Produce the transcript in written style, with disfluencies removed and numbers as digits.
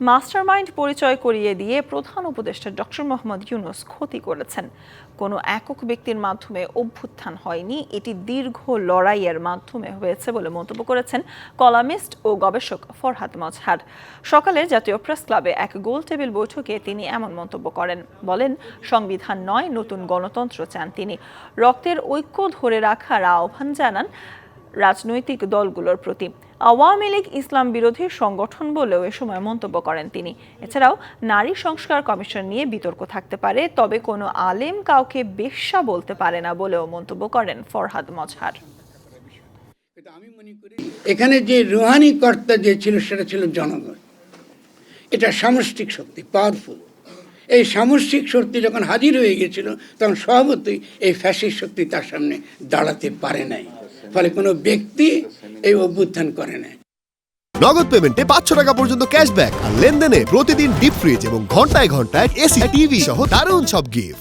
Mastermind পরিচয় করিয়ে দিয়ে প্রধান উপদেষ্টা ডক্টর মোহাম্মদ ইউনূস ক্ষতি করেছেন। কোনো একক ব্যক্তির মাধ্যমে অভ্যুত্থান হয়নি, এটি দীর্ঘ লড়াইয়ের মাধ্যমে হয়েছে বলে মন্তব্য করেছেন কলামিস্ট ও গবেষক ফরহাদ মজহার। সকালে জাতীয় প্রেস ক্লাবে এক গোল টেবিল বৈঠকে তিনি এমন মন্তব্য করেন। বলেন, সংবিধান নয়, নতুন গণতন্ত্র চান তিনি। রক্তের ঐক্য ধরে রাখার আহ্বান জানান রাজনৈতিক দলগুলোর প্রতি। আওয়ামী লীগ ইসলাম বিরোধী সংগঠন বলেও এ সময় মন্তব্য করেন তিনি। এছাড়াও নারী সংস্কার কমিশন নিয়ে বিতর্ক থাকতে পারে, তবে কোনো আলেম কাউকে বেশ্যা বলতে পারে না বলেও মন্তব্য করেন ফরহাদ মজহার। এখানে যে রুহানি কর্তা যে ছিল সেটা ছিল জনগণ। এটা সামষ্টিক শক্তি, পাওয়ারফুল। এই সামষ্টিক শক্তি যখন হাজির হয়ে গেছিল তখন স্বভাবতই এই ফ্যাসিস্ট শক্তি তার সামনে দাঁড়াতে পারে নাই। ফলে কোনো ব্যক্তি এই অভ্যুত্থান করে নাই। নগদ পেমেন্টে 500 টাকা পর্যন্ত ক্যাশব্যাক আর লেনদেনে প্রতিদিন ডিপ ফ্রিজ এবং ঘন্টায় ঘন্টায় এসি টিভি সহ দারুণ সব গিফট।